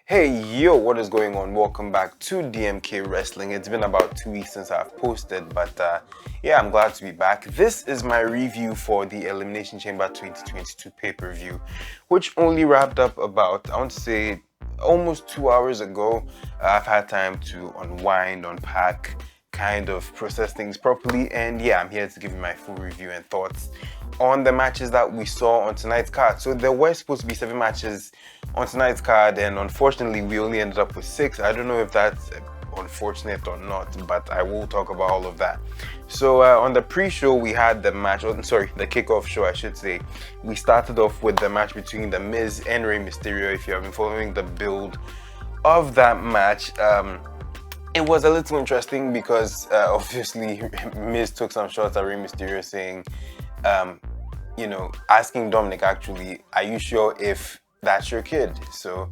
Hey yo, what is going on? Welcome back to DMK Wrestling. It's been about 2 weeks since I've posted, but yeah, I'm glad to be back. This is my review for the Elimination Chamber 2022 pay-per-view, which only wrapped up about, I want to say, almost 2 hours ago. I've had time to unwind, unpack, kind of process things properly, and yeah, I'm here to give you my full review and thoughts on the matches that we saw on tonight's card. So there were supposed to be 7 matches on tonight's card, and unfortunately we only ended up with 6. I don't know if that's unfortunate or not, but I will talk about all of that. So on the pre-show we had the match, the kickoff show I should say. We started off with the match between the Miz and Rey Mysterio. If you have been following the build of that match, it was a little interesting because obviously Miz took some shots at Rey Mysterio saying, asking Dominic actually, are you sure if that's your kid? So,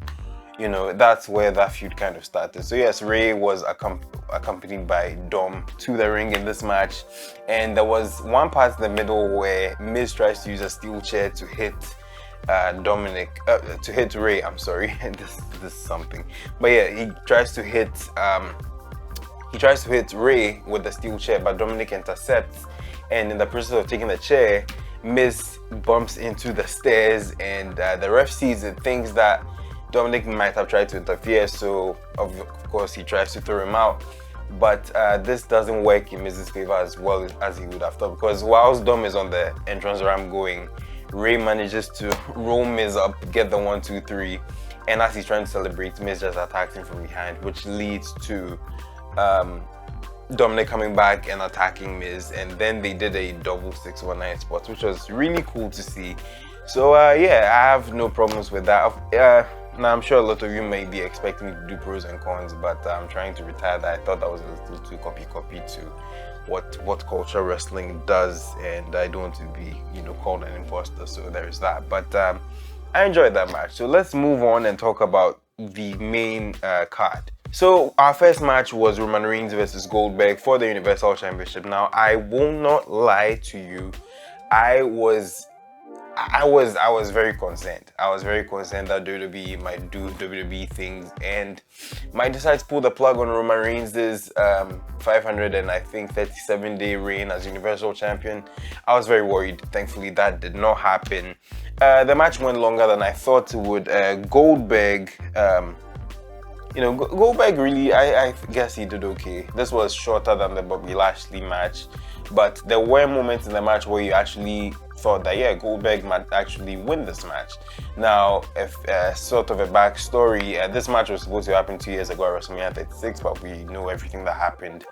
that's where that feud kind of started. So yes, Rey was accompanied by Dom to the ring in this match, and there was one part in the middle where Miz tries to use a steel chair to hit Rey. I'm sorry, this is something, but yeah, he tries to hit Rey with the steel chair, but Dominic intercepts, and in the process of taking the chair, Miz bumps into the stairs, and the ref sees it, thinks that Dominic might have tried to interfere, so of course he tries to throw him out. But this doesn't work in Miz's favor as well as he would have thought, because whilst Dom is on the entrance ramp going, Rey manages to roll Miz up, get the 1, 2, 3, and as he's trying to celebrate, Miz just attacks him from behind, which leads to Dominic coming back and attacking Miz, and then they did a double 619 spot, which was really cool to see. So yeah, I have no problems with that. Now I'm sure a lot of you may be expecting me to do pros and cons, but I'm trying to retire that. I thought that was a little too copy to what culture wrestling does, and I don't want to be called an imposter, so there's that. But I enjoyed that match. So let's move on and talk about the main card. So our first match was Roman Reigns versus Goldberg for the Universal Championship. Now I will not lie to you, I was very concerned. I was very concerned that WWE might do WWE things and might decide to pull the plug on Roman Reigns' 537-day reign as Universal Champion. I was very worried. Thankfully, that did not happen. The match went longer than I thought it would. Goldberg, Goldberg really, I guess he did okay. This was shorter than the Bobby Lashley match, but there were moments in the match where you actually thought that, yeah, Goldberg might actually win this match. Now, if sort of a backstory, this match was supposed to happen 2 years ago at WrestleMania 36, but we know everything that happened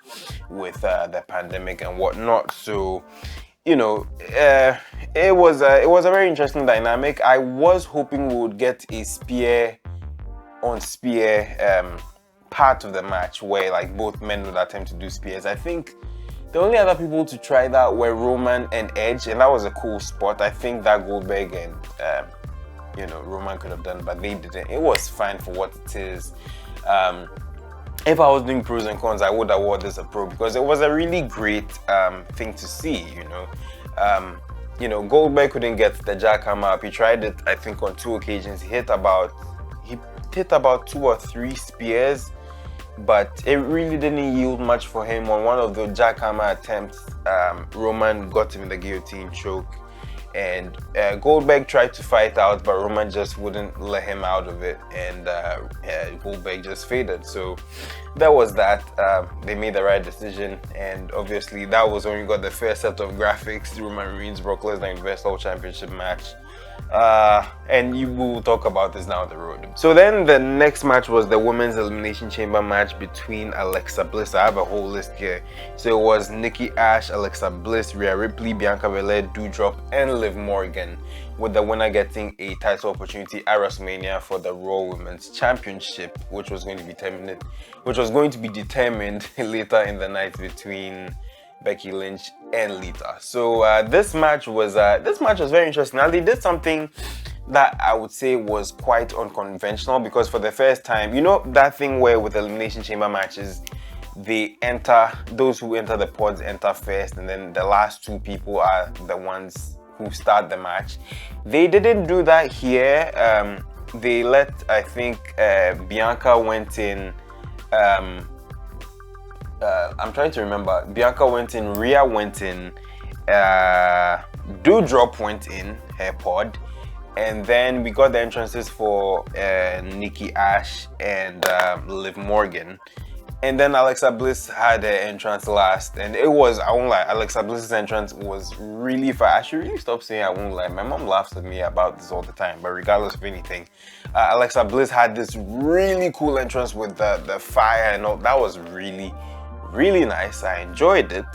with the pandemic and whatnot. So, it was a very interesting dynamic. I was hoping we would get a spear on spear part of the match where like both men would attempt to do spears. I think the only other people to try that were Roman and Edge, and that was a cool spot. I think that Goldberg and Roman could have done, but they didn't. It was fine for what it is. If I was doing pros and cons, I would award this a pro because it was a really great thing to see. Goldberg couldn't get the jackhammer up. He tried it, I think, on 2 occasions. He hit about 2 or 3 spears, but it really didn't yield much for him. On one of the jackhammer attempts, Roman got him in the guillotine choke, and Goldberg tried to fight out, but Roman just wouldn't let him out of it, and Goldberg just faded. So that was that. They made the right decision, and obviously that was when we got the first set of graphics, Roman Reigns Brock Lesnar Universal Championship match. And you will talk about this down the road. So then the next match was the Women's Elimination Chamber match between Alexa Bliss. I have a whole list here. So it was Nikki A.S.H, Alexa Bliss, Rhea Ripley, Bianca Belair, Doudrop, and Liv Morgan, with the winner getting a title opportunity at WrestleMania for the Raw Women's Championship, which was going to be determined later in the night between Becky, Lynch, and Lita. So this match was very interesting. Now they did something that I would say was quite unconventional, because for the first time, that thing where with Elimination Chamber matches, those who enter the pods enter first, and then the last 2 people are the ones who start the match. They didn't do that here. they let, I think, Bianca went in. I'm trying to remember. Bianca went in, Rhea went in, Doudrop went in her pod, and then we got the entrances for Nikki, A.S.H, and Liv Morgan. And then Alexa Bliss had her entrance last, and it was, I won't lie, Alexa Bliss's entrance was really fast. I should really stop saying I won't lie. My mom laughs at me about this all the time, but regardless of anything, Alexa Bliss had this really cool entrance with the fire and all. That was really, really nice. I enjoyed it.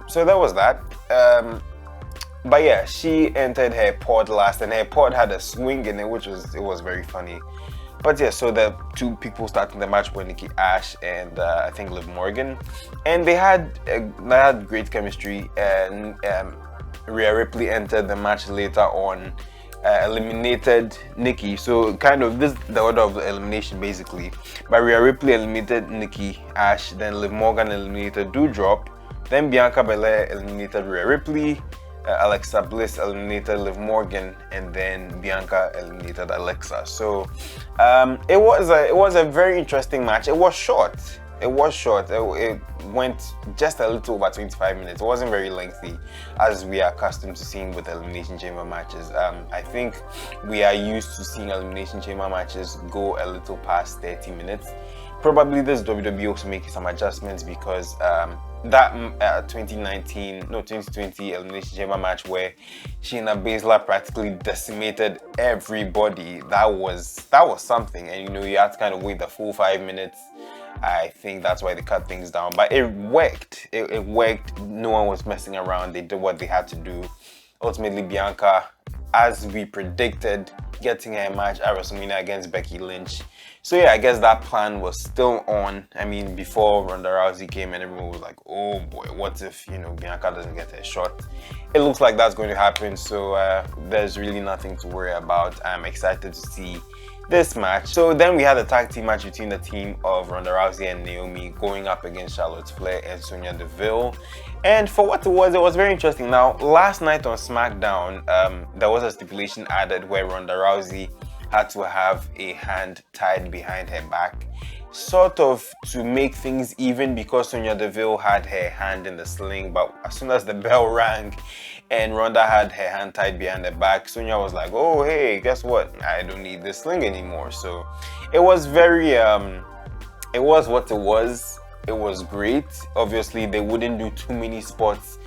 So that was that. But yeah, she entered her pod last, and her pod had a swing in it, which was very funny. But yeah, so the two people starting the match were Nikki, A.S.H, and I think Liv Morgan, and they had great chemistry. And Rhea Ripley entered the match later on, eliminated Nikki. So kind of this the order of the elimination basically. But Rhea Ripley eliminated Nikki, A.S.H, then Liv Morgan eliminated Doudrop, then Bianca Belair eliminated Rhea Ripley. Alexa Bliss eliminated Liv Morgan, and then Bianca eliminated Alexa. So it was a very interesting match. It was short. It went just a little over 25 minutes. It wasn't very lengthy, as we are accustomed to seeing with Elimination Chamber matches. I think we are used to seeing Elimination Chamber matches go a little past 30 minutes. Probably this WWE also making some adjustments because that 2020 Elimination Chamber match where Shayna Baszler practically decimated everybody, that was something. And you had to kind of wait the full 5 minutes. I think that's why they cut things down, but it worked. It worked. No one was messing around. They did what they had to do. Ultimately, Bianca, as we predicted, getting her match at WrestleMania against Becky Lynch. So yeah, I guess that plan was still on. I mean, before Ronda Rousey came and everyone was like, oh boy, what if, Bianca doesn't get her shot? It looks like that's going to happen, so there's really nothing to worry about. I'm excited to see this match. So then we had a tag team match between the team of Ronda Rousey and Naomi going up against Charlotte Flair and Sonya Deville. And for what it was very interesting. Now, last night on SmackDown, there was a stipulation added where Ronda Rousey had to have a hand tied behind her back, sort of to make things even, because Sonya Deville had her hand in the sling. But as soon as the bell rang and Ronda had her hand tied behind her back, Sonya was like, oh hey, guess what, I don't need this sling anymore. So it was very it was what it was. It was great. Obviously they wouldn't do too many spots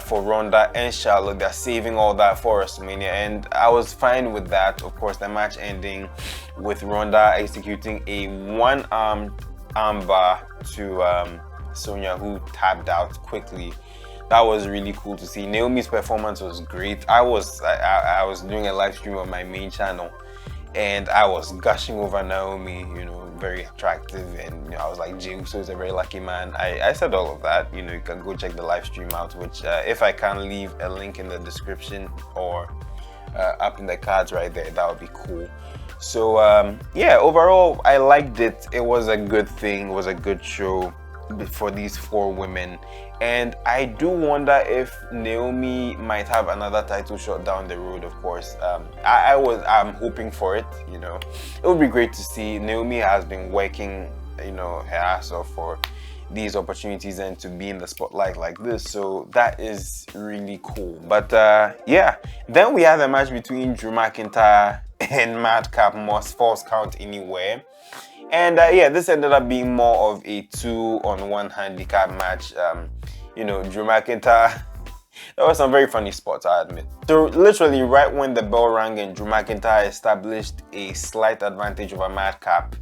for Ronda and Charlotte. They're saving all that for WrestleMania, and I was fine with that. Of course, the match ending with Ronda executing a one-armed armbar to Sonya, who tapped out quickly. That was really cool to see. Naomi's performance was great. I was doing a live stream on my main channel, and I was gushing over Naomi, very attractive, and I was like, Jey Uso is a very lucky man. I said all of that. You can go check the live stream out, which if I can leave a link in the description or up in the cards right there, that would be cool. So yeah, overall I liked it. It was a good thing. It was a good show for these four women, and I do wonder if Naomi might have another title shot down the road. Of course, I'm hoping for it. It would be great to see. Naomi has been working her ass off for these opportunities and to be in the spotlight like this, so that is really cool. But yeah, then we have a match between Drew McIntyre and Madcap Moss, Falls Count Anywhere. And yeah, this ended up being more of a 2-on-1 handicap match. Drew McIntyre, there were some very funny spots, I admit. So literally right when the bell rang and Drew McIntyre established a slight advantage over Madcap,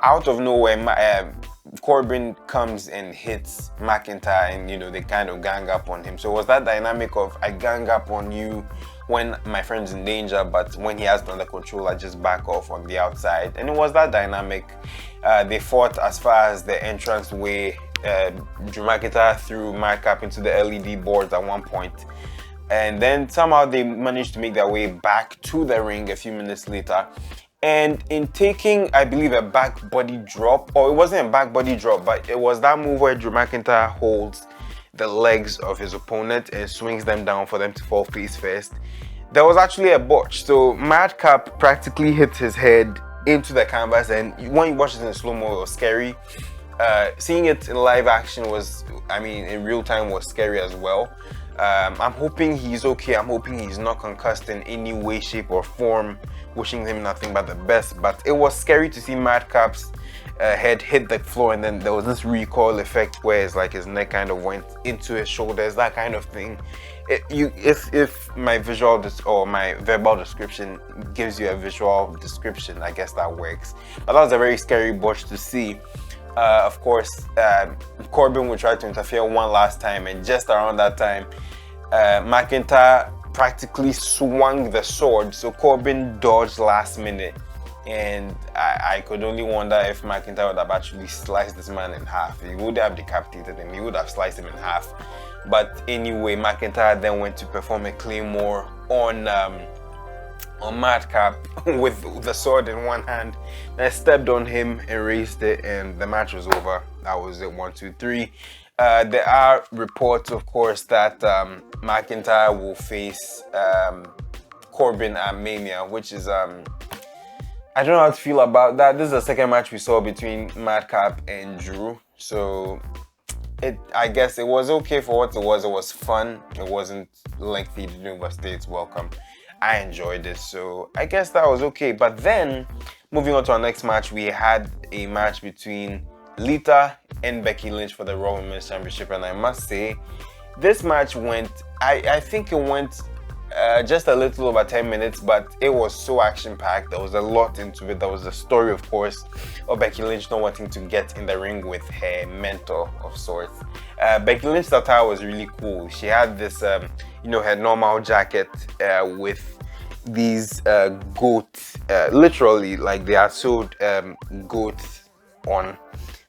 out of nowhere, Corbin comes and hits McIntyre, and they kind of gang up on him. So it was that dynamic of, I gang up on you when my friend's in danger, but when he has it under control, I just back off on the outside. And it was that dynamic. They fought as far as the entrance way. Drew McIntyre threw Madcap into the LED boards at one point, and then somehow they managed to make their way back to the ring a few minutes later. And in taking, I believe, a back body drop, or it wasn't a back body drop, but it was that move where Drew McIntyre holds the legs of his opponent and swings them down for them to fall face first. there was actually a botch. So Madcap practically hit his head into the canvas, and when you watch it in slow-mo, it was scary. Seeing it in live action was, I mean, in real time was scary as well. I'm hoping he's okay. I'm hoping he's not concussed in any way, shape, or form. Wishing him nothing but the best. But it was scary to see Madcap's head hit the floor, and then there was this recoil effect where it's like his neck kind of went into his shoulders, that kind of thing. If my visual or my verbal description gives you a visual description, I guess that works. But that was a very scary botch to see. Of course, Corbin would try to interfere one last time, and just around that time, McIntyre practically swung the sword, so Corbin dodged last minute, and I could only wonder if McIntyre would have actually sliced this man in half. He would have decapitated him, he would have sliced him in half. But anyway, McIntyre then went to perform a claymore on Madcap with the sword in one hand. I stepped on him and raised it, and the match was over. That was it, 1, 2, 3. There are reports, of course, that McIntyre will face Corbin at Mania, which is I don't know how to feel about that. This is the second match we saw between Madcap and Drew, so I guess it was okay for what it was. It was fun. It wasn't lengthy. It didn't overstay its welcome. I enjoyed it, so I guess that was okay. But then, moving on to our next match, we had a match between Lita and Becky Lynch for the Raw Women's Championship, and I must say, this match went, I think it went just a little over 10 minutes, but it was so action-packed. There was a lot into it. There was a story, of course, of Becky Lynch not wanting to get in the ring with her mentor of sorts. Becky Lynch's attire was really cool. She had this, you know, her normal jacket with these goats, literally, like they are sewed goats on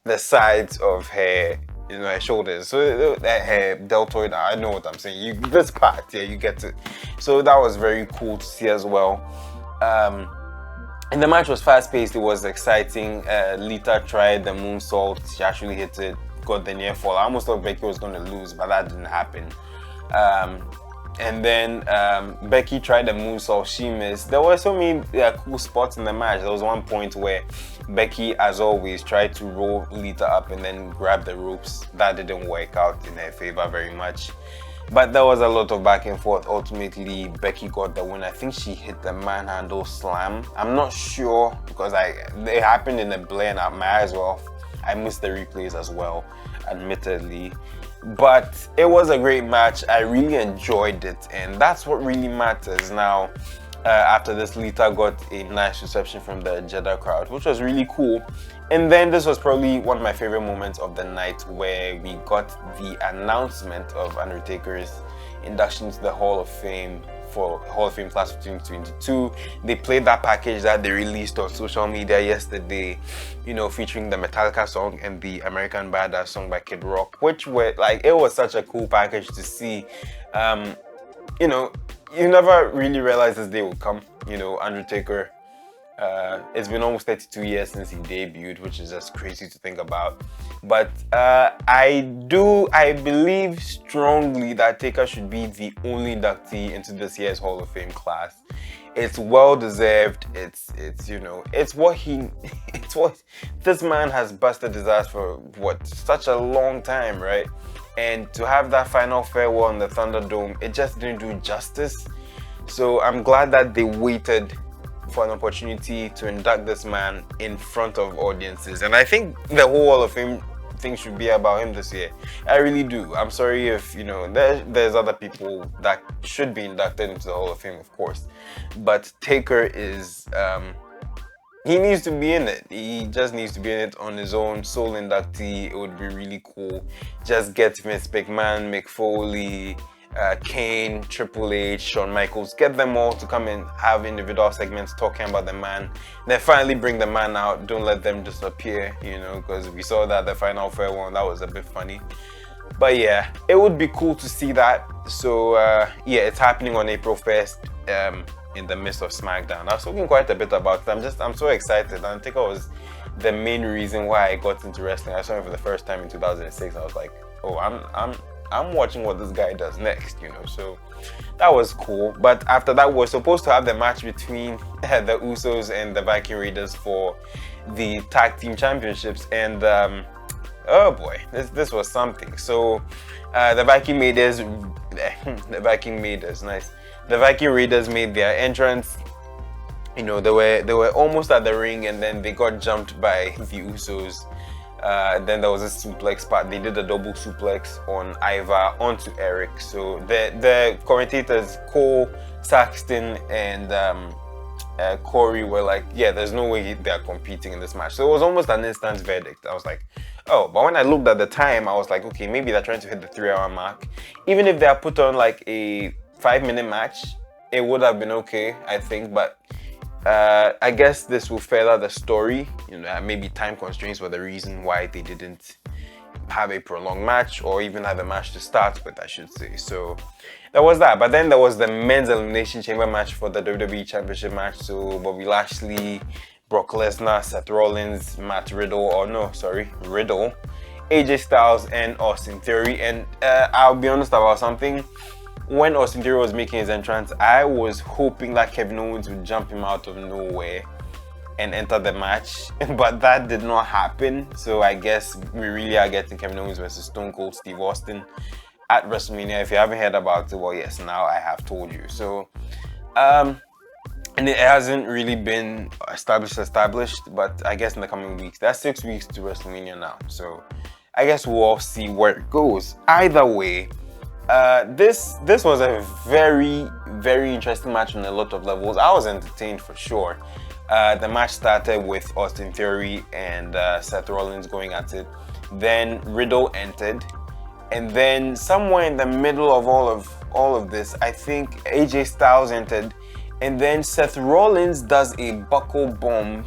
the sides of her, you know, her shoulders, so her deltoid. I know what I'm saying. This part, yeah, you get it. So that was very cool to see as well. And the match was fast-paced. It was exciting. Lita tried the moonsault. She actually hit it, got the near fall. I almost thought Becky was going to lose, but that didn't happen. And then Becky tried the moonsault. She missed. There were so many cool spots in the match. There was one point where Becky, as always, tried to roll Lita up and then grab the ropes. That didn't work out in her favor very much. But there was a lot of back and forth. Ultimately, Becky got the win. I think she hit the manhandle slam. I'm not sure because it happened in a blur and my eyes were off. I missed the replays as well, admittedly. But it was a great match. I really enjoyed it, and that's what really matters. Now, after this, Lita got a nice reception from the Jeddah crowd, which was really cool. And then this was probably one of my favorite moments of the night, where we got the announcement of Undertaker's induction to the Hall of Fame for Hall of Fame class of 2022. They played that package that they released on social media yesterday, you know, featuring the Metallica song and the American Badass song by Kid Rock, which were like, it was such a cool package to see. You know, you never really realized this day would come. You know, Undertaker, it's been almost 32 years since he debuted, which is just crazy to think about. But I believe strongly that Taker should be the only inductee into this year's Hall of Fame class. It's well deserved. It's you know, it's what this man has busted his ass for such a long time, right? And to have that final farewell in the Thunderdome, it just didn't do justice. So I'm glad that they waited for an opportunity to induct this man in front of audiences. And I think the whole Hall of Fame thing should be about him this year. I really do. I'm sorry if, you know, there's other people that should be inducted into the Hall of Fame, of course. But Taker is, he needs to be in it. He just needs to be in it on his own, sole inductee. It would be really cool. Just get Vince McMahon, Mick Foley, Kane, Triple H, Shawn Michaels, get them all to come and have individual segments talking about the man. Then finally bring the man out. Don't let them disappear, you know, because we saw that the final farewell, that was a bit funny. But yeah, it would be cool to see that. So yeah, it's happening on April 1st in the midst of SmackDown. I was talking quite a bit about it. I'm so excited. I think it was the main reason why I got into wrestling. I saw it for the first time in 2006. I was like, oh, I'm watching what this guy does next, you know. So that was cool. But after that, we're supposed to have the match between the Usos and the Viking Raiders for the tag team championships, and oh boy, this was something. So the Viking Raiders, nice. The Viking Raiders made their entrance. You know, they were almost at the ring, and then they got jumped by the Usos. Then there was a suplex part. They did a double suplex on Ivar onto Eric. So the commentators Cole, Saxton, and Corey were like, yeah, there's no way they're competing in this match. So it was almost an instant verdict. I was like, oh, but when I looked at the time, I was like, okay, maybe they're trying to hit the 3-hour mark. Even if they had put on like a 5-minute match, it would have been okay, I think. But I guess this will further the story. You know, maybe time constraints were the reason why they didn't have a prolonged match, or even have a match to start with, I should say. So there was that. But then there was the men's elimination chamber match for the WWE Championship match. So Bobby Lashley, Brock Lesnar, Seth Rollins, Riddle, AJ Styles, and Austin Theory. And I'll be honest about something. When Austin Theory was making his entrance, I was hoping that Kevin Owens would jump him out of nowhere and enter the match, but that did not happen. So I guess we really are getting Kevin Owens versus Stone Cold Steve Austin at WrestleMania. If you haven't heard about it, well, yes, now I have told you. So and it hasn't really been established, but I guess in the coming weeks, that's 6 weeks to WrestleMania now. So I guess we'll all see where it goes. Either way, this was a very, very interesting match on a lot of levels. I was entertained for sure. The match started with Austin Theory and Seth Rollins going at it. Then Riddle entered, and then somewhere in the middle of all of this, I think AJ Styles entered, and then Seth Rollins does a buckle bomb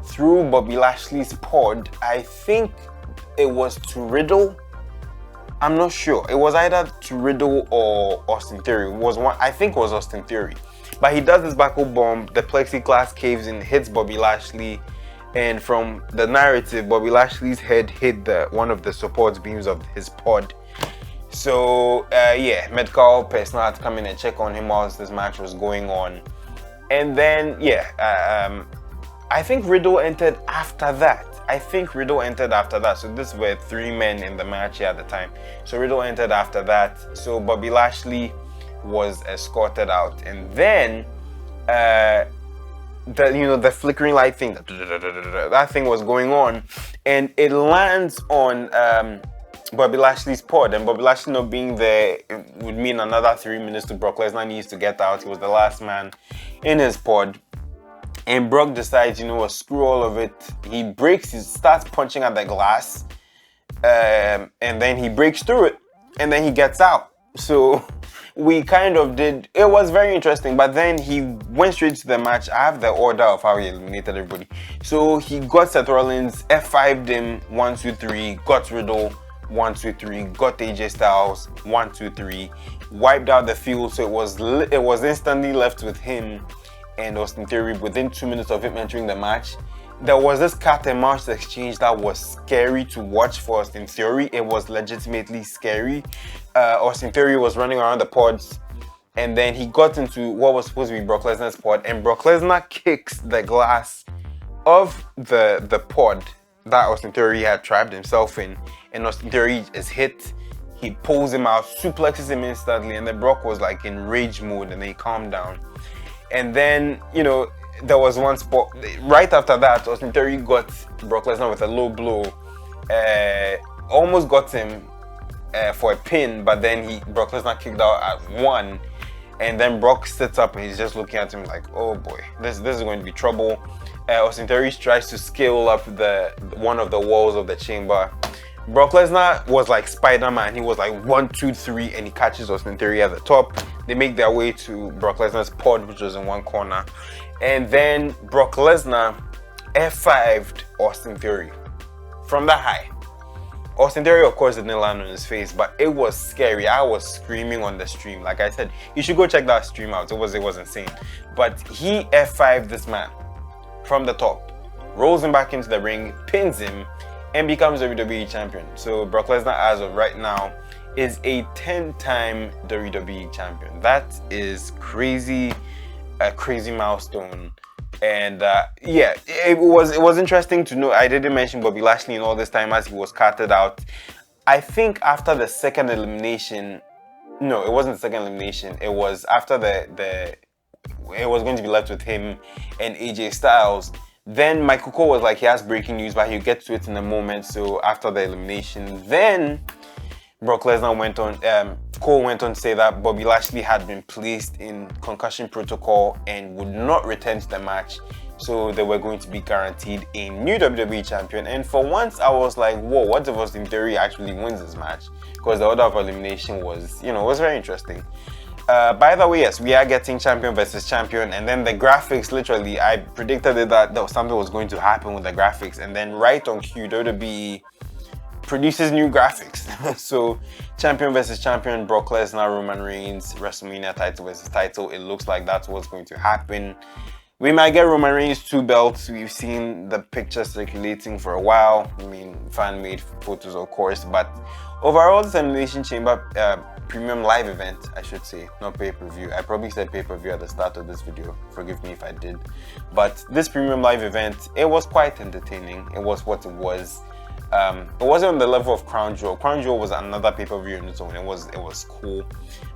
through Bobby Lashley's pod. I think it was to Riddle. I'm not sure. It was either to Riddle or Austin Theory. I think it was Austin Theory. But he does this buckle bomb, the plexiglass caves in, hits Bobby Lashley, and from the narrative, Bobby Lashley's head hit one of the support beams of his pod. So yeah, medical personnel had to come in and check on him whilst this match was going on. And then yeah, I think Riddle entered after that. So this were 3 men in the match here at the time. So Riddle entered after that. So Bobby Lashley was escorted out, and then the flickering light thing, that thing was going on, and it lands on Bobby Lashley's pod, and Bobby Lashley not being there would mean another 3 minutes to Brock Lesnar needs to get out. He was the last man in his pod. And Brock decides, you know what, screw all of it. He starts punching at the glass, and then he breaks through it, and then he gets out. So we kind of did, it was very interesting, but then he went straight to the match. I have the order of how he eliminated everybody. So he got Seth Rollins, F5'd him, 1, 2, 3, got Riddle, 1, 2, 3, got AJ Styles, 1, 2, 3, wiped out the field. So it was instantly left with him and Austin Theory within 2 minutes of him entering the match. There was this cat and mouse exchange that was scary to watch for Austin Theory. It was legitimately scary. Austin Theory was running around the pods, and then he got into what was supposed to be Brock Lesnar's pod, and Brock Lesnar kicks the glass of the pod that Austin Theory had trapped himself in, and Austin Theory is hit. He pulls him out, suplexes him instantly, and then Brock was like in rage mode, and then he calmed down. And then, you know, there was one spot right after that, Austin Theory got Brock Lesnar with a low blow, almost got him for a pin, but then Brock Lesnar kicked out at 1, and then Brock sits up and he's just looking at him like, oh boy, this is going to be trouble. Austin Theory tries to scale up one of the walls of the chamber. Brock Lesnar was like Spider-Man. He was like 1, 2, 3, and he catches Austin Theory at the top. They make their way to Brock Lesnar's pod, which was in one corner. And then Brock Lesnar F5'd Austin Theory from the high. Austin Theory, of course, didn't land on his face, but it was scary. I was screaming on the stream. Like I said, you should go check that stream out. It was insane. But he F5'd this man from the top, rolls him back into the ring, pins him, and becomes WWE champion. So Brock Lesnar, as of right now, is a 10-time WWE champion. That is crazy, a crazy milestone. And yeah, it was interesting to know. I didn't mention Bobby Lashley in all this time as he was carted out. I think after the second elimination, no, it wasn't the second elimination. It was after it was going to be left with him and AJ Styles. Then Michael Cole was like, he has breaking news, but he'll get to it in a moment. So after the elimination, then Brock Lesnar went on, Cole went on to say that Bobby Lashley had been placed in concussion protocol and would not return to the match. So they were going to be guaranteed a new WWE champion. And for once, I was like, whoa, what if Austin Theory actually wins this match? Because the order of elimination was, was very interesting. By the way, yes, we are getting champion versus champion. And then the graphics, literally, I predicted that something was going to happen with the graphics. And then right on cue, WWE produces new graphics. So champion versus champion, Brock Lesnar, Roman Reigns, WrestleMania title versus title. It looks like that's what's going to happen. We might get Roman Reigns 2 belts. We've seen the picture circulating for a while. I mean, fan-made photos, of course. But overall, this Elimination Chamber premium live event, I should say, not pay-per-view. I probably said pay-per-view at the start of this video. Forgive me if I did. But this premium live event, it was quite entertaining. It was what it was. It wasn't on the level of Crown Jewel. Crown Jewel was another pay-per-view on its own. It was cool.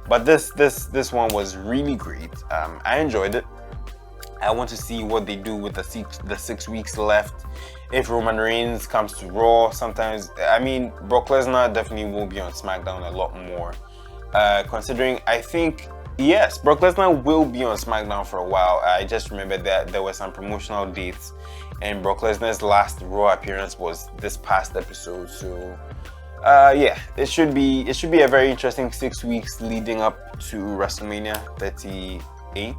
But this one was really great. I enjoyed it. I want to see what they do with the 6 weeks left. If Roman Reigns comes to Raw, sometimes, I mean, Brock Lesnar definitely will be on SmackDown a lot more. Considering, I think, yes, Brock Lesnar will be on SmackDown for a while. I just remember that there were some promotional dates, and Brock Lesnar's last Raw appearance was this past episode. So, yeah, it should be a very interesting 6 weeks leading up to WrestleMania 38.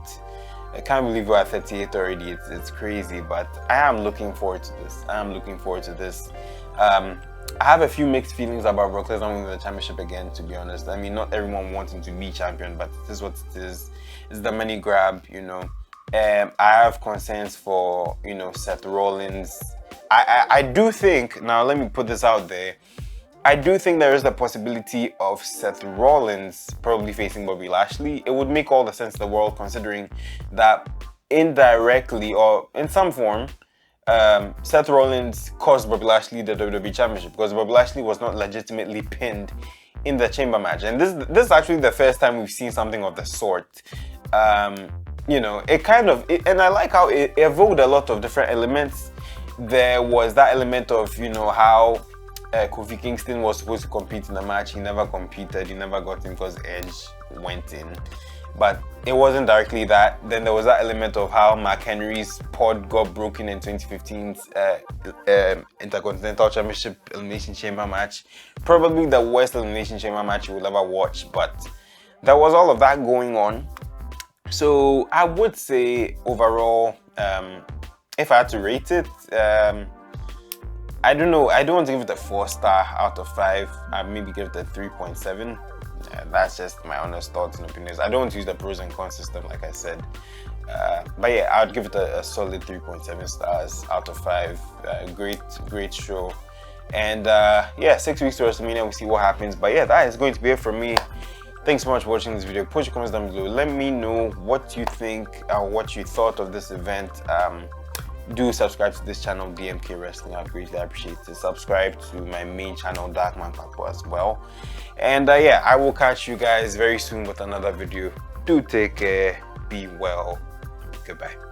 I can't believe we're at 38 already. It's crazy, but I am looking forward to this. I have a few mixed feelings about Brock Lesnar winning the championship again, to be honest. I mean, not everyone wanting to be champion, but this is what it is. It's the money grab, I have concerns for, Seth Rollins. I do think, now let me put this out there, I do think there is the possibility of Seth Rollins probably facing Bobby Lashley. It would make all the sense in the world, considering that indirectly or in some form, Seth Rollins cost Bobby Lashley the WWE Championship because Bobby Lashley was not legitimately pinned in the chamber match. And this is actually the first time we've seen something of the sort. It kind of, and I like how it evoked a lot of different elements. There was that element of, how Kofi Kingston was supposed to compete in the match. He never competed. He never got in because Edge went in. But it wasn't directly that. Then there was that element of how Mark Henry's pod got broken in 2015's Intercontinental Championship Elimination Chamber match. Probably the worst Elimination Chamber match you will ever watch. But there was all of that going on. So I would say overall, if I had to rate it, I don't know. I don't want to give it a 4-star out of 5. I'd maybe give it a 3.7. That's just my honest thoughts and opinions. I don't want to use the pros and cons system, like I said. But yeah, I'd give it a solid 3.7 stars out of 5. Great show. And yeah, 6 weeks to WrestleMania. We'll see what happens. But yeah, that is going to be it for me. Thanks so much for watching this video. Put your comments down below. Let me know what you think or what you thought of this event. Do subscribe to this channel, DMK Wrestling. I'd greatly appreciate it. Subscribe to my main channel, Darkman Papo, as well. And yeah, I will catch you guys very soon with another video. Do take care. Be well. Goodbye.